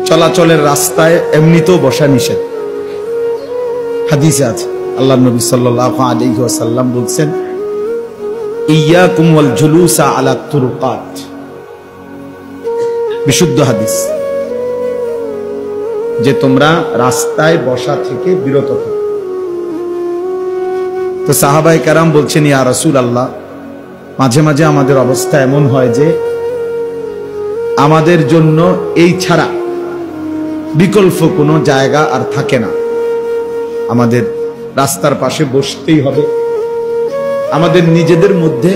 চলাচলের রাস্তায় এমনিতেও বসা নিষেধ। হাদিসে আছে আল্লাহর নবী সাল্লাল্লাহু আলাইহি ওয়াসাল্লাম বলছেন, ইয়াকুম ওয়াল জুলুসা আলা তুরুকাত। বিশুদ্ধ হাদিস, যে তোমরা রাস্তায় বসা থেকে বিরত থাকো। তো সাহাবায়ে কেরাম বলছেন, ইয়া রাসূলুল্লাহ, মাঝে মাঝে আমাদের অবস্থা এমন হয় যে আমাদের জন্য এই ছাড়া বিকল্প কোনো জায়গা আর থাকে না, আমাদের রাস্তার পাশে বসতেই হবে। আমাদের নিজেদের মধ্যে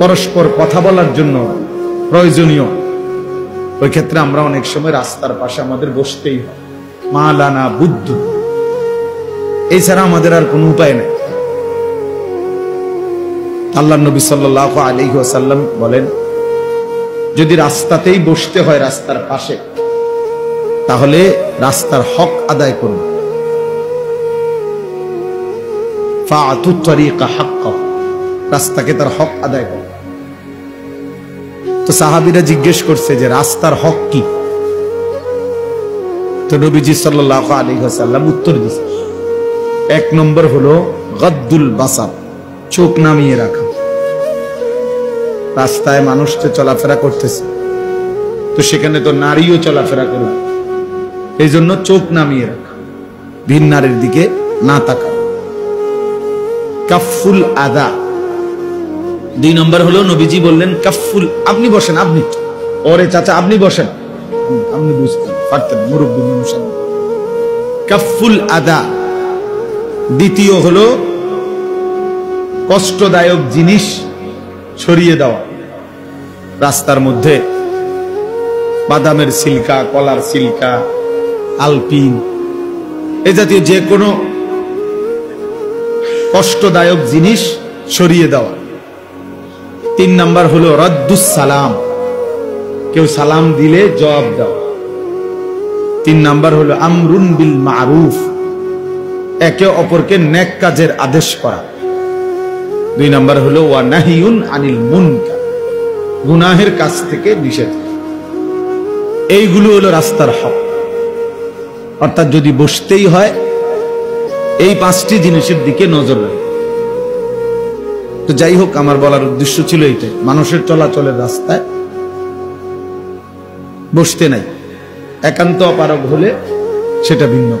পরস্পর কথা বলার জন্য প্রয়োজনীয়, ওই ক্ষেত্রে আমরা অনেক সময় রাস্তার পাশে আমাদের বসতেই হয়। মালানা বুদ্ধ, এছাড়া আমাদের আর কোনো উপায় নেই। আল্লাহর নবী সাল্লাল্লাহু আলাইহি ওয়াসাল্লাম বলেন, যদি রাস্তাতেই বসতে হয়, রাস্তার পাশে, তাহলে রাস্তার হক আদায় করুন। ফাআতু তরিকা হাক্কাহু, রাস্তাকে তার হক আদায় করুন। তো সাহাবীরা জিজ্ঞেস করছে যে রাস্তার হক কি? তো নবীজি সাল্লাল্লাহু আলাইহি ওয়াসাল্লাম উত্তর দিয়েছে, এক নম্বর হলো গদ্দুল বাসার, চোখ নামিয়ে রাখা। রাস্তায় মানুষ তো চলাফেরা করতেছে, তো সেখানে তো নারীও চলাফেরা করবে, এই জন্য চোখ নামিয়ে রাখা, ভিন নারীর দিকে না তাকা। কাফুল আদা, দুই নম্বর হলো নবীজি বললেন কাফুল, আপনি বসেন, আপনি, ওরে চাচা আপনি বসেন, আপনি বুঝতেন পারতেন, মুরব্বী মানুষ। কাফুল আদা, দ্বিতীয় হলো কষ্টদায়ক জিনিস ছড়িয়ে দেওয়া। রাস্তার মধ্যে বাদামের সিল্কা, কলার সিল্কা, আলপিন, এ জাতীয় যে কোনো কষ্টদায়ক জিনিস ছড়িয়ে দেওয়া। তিন নাম্বার হলো রদ্দুস সালাম, কেউ সালাম দিলে জবাব দেওয়া। তিন নাম্বার হলো আমরুন বিল মারুফ, একে অপরকে নেক কাজের আদেশ করা। দুই নাম্বার হলো ওয়া নাহিউন আনিল মুনকার, গুনাহের কাজ থেকে নিষেধ। এইগুলো হলো রাস্তার হক। অর্থাৎ যদি বসতেই হয়, এই পাঁচটি জিনিসের দিকে নজর রাখে। তো যাই হোক, আমার বলার উদ্দেশ্য ছিল এইটাই, মানুষের চলাচলের রাস্তায় বসতে নাই, একান্ত অপারগ হলে সেটা ভিন্ন।